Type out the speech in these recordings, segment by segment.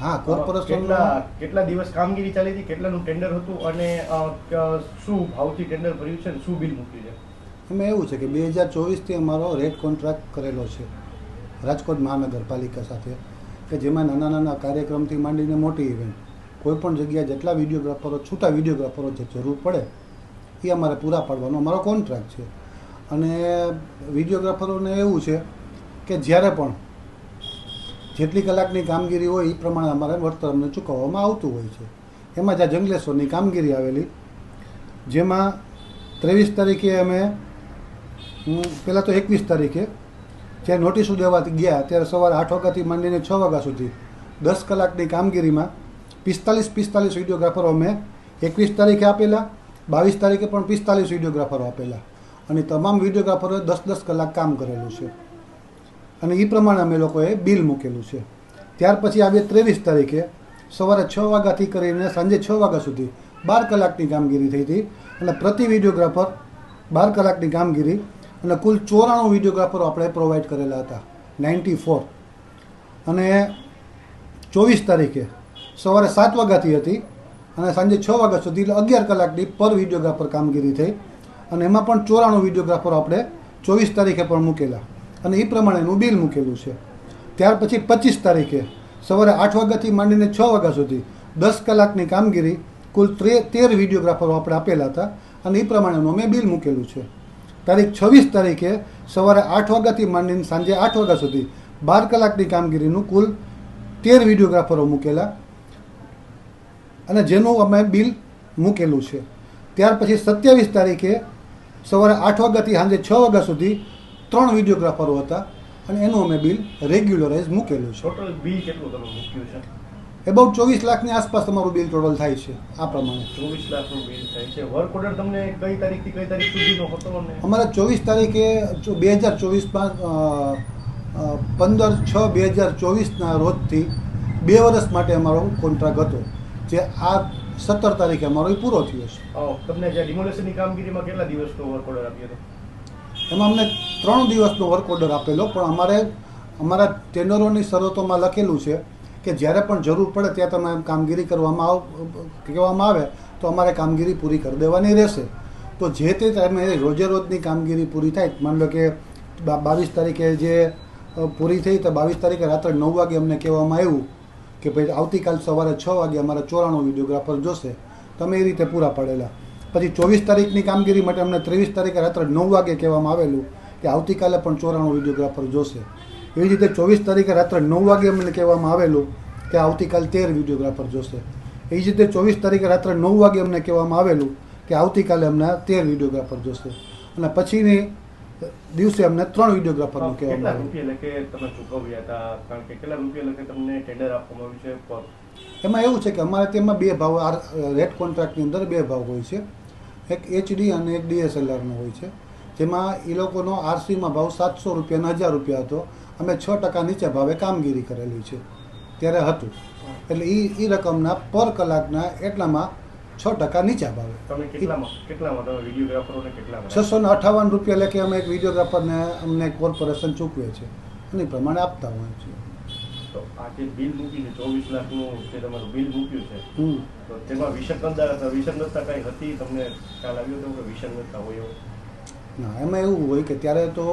હા, કોર્પોરેશન કેટલા દિવસ કામગીરી ચાલી હતી, કેટલાનું ટેન્ડર હતું અને શું ભાવથી ટેન્ડર ભર્યું છે અને શું બિલ મૂક્યું છે? એમાં એવું છે કે 2024થી અમારો રેટ કોન્ટ્રાક્ટ કરેલો છે રાજકોટ મહાનગરપાલિકા સાથે, કે જેમાં નાના નાના કાર્યક્રમથી માંડીને મોટી ઇવેન્ટ કોઈપણ જગ્યાએ જેટલા વિડીયોગ્રાફરો, છૂટા વિડીયોગ્રાફરો જે જરૂર પડે એ અમારે પૂરા પાડવાનો અમારો કોન્ટ્રાક્ટ છે. અને વિડીયોગ્રાફરોને એવું છે કે જ્યારે પણ જેટલી કલાકની કામગીરી હોય એ પ્રમાણે અમારે વળતર અમને ચૂકવવામાં આવતું હોય છે. એમાં જ્યાં જંગલેશ્વરની કામગીરી આવેલી, જેમાં 23 તારીખે અમે પહેલાં તો 21 તારીખે જ્યારે નોટિસો દેવા ગયા ત્યારે સવારે 8 વાગ્યાથી માંડીને 6 વાગ્યા સુધી 10 કલાકની કામગીરીમાં 45 વિડીયોગ્રાફરો અમે 21 તારીખે આપેલા, 22 તારીખે પણ 45 વિડીયોગ્રાફરો આપેલા અને તમામ વિડીયોગ્રાફરોએ 10-10 કલાક કામ કરેલું છે અને એ પ્રમાણે અમે લોકોએ બિલ મૂકેલું છે. ત્યાર પછી આવે 23 તારીખે સવારે 6 વાગ્યાથી કરીને સાંજે 6 વાગ્યા સુધી 12 કલાકની કામગીરી થઈ હતી અને પ્રતિ વિડીયોગ્રાફર 12 કલાકની કામગીરી અને કુલ 94 વિડીયોગ્રાફરો આપણે પ્રોવાઈડ કરેલા હતા, 94. અને 24 તારીખે સવારે 7 વાગ્યાથી હતી અને સાંજે 6 વાગ્યા સુધી એટલે 11 કલાકની પર વિડીયોગ્રાફર કામગીરી થઈ અને એમાં પણ 94 વિડીયોગ્રાફરો આપણે 24 તારીખે પણ મૂકેલા અને એ પ્રમાણેનું બિલ મૂકેલું છે. ત્યાર પછી 25 તારીખે સવારે 8 વાગ્યાથી માંડીને 6 વાગ્યા સુધી 10 કલાકની કામગીરી કુલ 13 વિડીયોગ્રાફરો આપણે આપેલા હતા અને એ પ્રમાણેનું અમે બિલ મૂકેલું છે. તારીખ 26 તારીખે સવારે 8 વાગ્યાથી માંડીને સાંજે 8 વાગ્યા સુધી 12 કલાકની કામગીરીનું કુલ 13 વિડીયોગ્રાફરો મૂકેલા અને જેનું અમે બિલ મૂકેલું છે. ત્યાર પછી 27 તારીખે સવારે 8 વાગ્યાથી સાંજે 6 વાગ્યા સુધી 3 વિડીયોગ્રાફરો હતા અને એનું અમે બિલ રેગ્યુલરાઇઝ મૂકેલું છે. ટોટલ બિલ કેટલું તમે મૂક્યું છે? એબાઉટ 24 લાખની આસપાસ તમારું બિલ ટોટલ થાય છે. આ પ્રમાણે 24 લાખનું બિલ થાય છે. વર્ક ઓર્ડર તમને કઈ તારીખથી કઈ તારીખ સુધીનો હતો? અમારે 24 તારીખે 2024માં 15/6/2024ના રોજથી 2 વર્ષ માટે અમારો કોન્ટ્રાક્ટ હતો, જે આ 17 તારીખે અમારો એ પૂરો થયો છે. તમને જે ડિમોલેશનની કામગીરીમાં કેટલા દિવસનો વર્ક ઓર્ડર આપ્યો હતો? એમાં અમને 3 દિવસનો વર્ક ઓર્ડર આપેલો, પણ અમારા ટેન્ડરોની શરતોમાં લખેલું છે કે જ્યારે પણ જરૂર પડે ત્યાં તમે કામગીરી કહેવામાં આવે તો અમારે કામગીરી પૂરી કરી દેવાની રહેશે. તો જે તે ટાઈમે રોજે રોજની કામગીરી પૂરી થાય, માની લો કે 22 તારીખે જે પૂરી થઈ તો 22 તારીખે રાત્રે 9 વાગે અમને કહેવામાં આવ્યું કે ભાઈ આવતીકાલ સવારે 6 વાગે અમારે 94 વિડીયોગ્રાફર જોશે, તમે એ રીતે પૂરા પાડેલા. પછી 24 તારીખની કામગીરી માટે અમને 23 તારીખે રાત્રે 9 વાગે કહેવામાં આવેલું કે આવતીકાલે પણ 94 વિડીયોગ્રાફર જોશે. એવી રીતે 24 તારીખે રાત્રે 9 વાગે અમને કહેવામાં આવેલું કે આવતીકાલ 13 વિડીયોગ્રાફર જોશે. એ જ રીતે 24 તારીખે રાત્રે 9 વાગે અમને કહેવામાં આવેલું કે આવતીકાલે અમને 13 વિડીયોગ્રાફર જોશે અને પછીની દિવસે અમને 3 વિડીયોગ્રાફરનું કહેવામાં આવ્યું. કેટલા રૂપિયા લખે તમે ચૂકવ્યા હતા? કારણ કે કેટલા રૂપિયા લખે તમને ટેન્ડર આપવામાં આવ્યું છે? એમાં એવું છે કે અમારે તેમાં 2 ભાવ, રેટ કોન્ટ્રાક્ટની અંદર 2 ભાવ હોય છે, એક HD અને એક DSLRનો હોય છે. જેમાં એ લોકોનો RCમાં ભાવ 700 રૂપિયા અને 1000 રૂપિયા હતો. અમે 6% નીચે ભાવે કામગીરી કરેલી છે ત્યારે હતું, એટલે એ રકમના પર કલાકના એટલામાં 6% નીચા ભાવે. તમે કેટલામાં તમે વિડીયોગ્રાફરોને કેટલામાં? 658 રૂપિયા લેખે અમે એક વિડીયોગ્રાફરને અમને કોર્પોરેશન ચૂકવે છે અને એ પ્રમાણે આપતા હોય છે. તો આ જે બિલ મૂક્યું છે 24 લાખનું જે તમારું બિલ મૂક્યું છે, તો તેમાં વિસંગતતા કઈ હતી? તમને ખ્યાલ આવ્યો હતો કે વિસંગતતા હોય એવું? ના, એમાં એવું હોય કે ત્યારે તો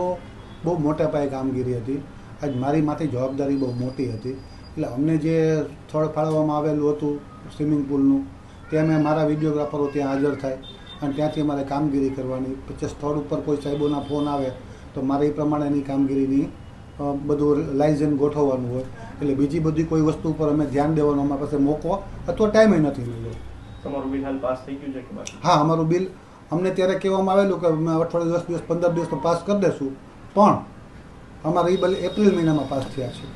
બહુ મોટા પાયે કામગીરી હતી. આજ મારી માથે જવાબદારી બહુ મોટી હતી, એટલે અમને જે સ્થળ ફાળવવામાં આવેલું હતું સ્વિમિંગ પુલનું, ત્યાં મેં મારા વિડીયોગ્રાફરો ત્યાં હાજર થાય અને ત્યાંથી અમારે કામગીરી કરવાની. પછી સ્થળ ઉપર કોઈ સાહેબોના ફોન આવે તો મારે એ પ્રમાણેની કામગીરીની બધું લાઇઝન ગોઠવવાનું હોય, એટલે બીજી બધી કોઈ વસ્તુ ઉપર અમે ધ્યાન દેવાનો અમારી પાસે મોકો અથવા ટાઈમ નથી મળ્યો. તમારું બિલ હાલ પાસ થઈ ગયું છે કે બાકી? હા, અમારું બિલ અમને ત્યારે કહેવામાં આવેલું કે અમે અઠવાડિયે 10 દિવસ 15 દિવસ તો પાસ કરી દઈશું, પણ અમારા એ બિલ એપ્રિલ મહિનામાં પાસ થયા છે.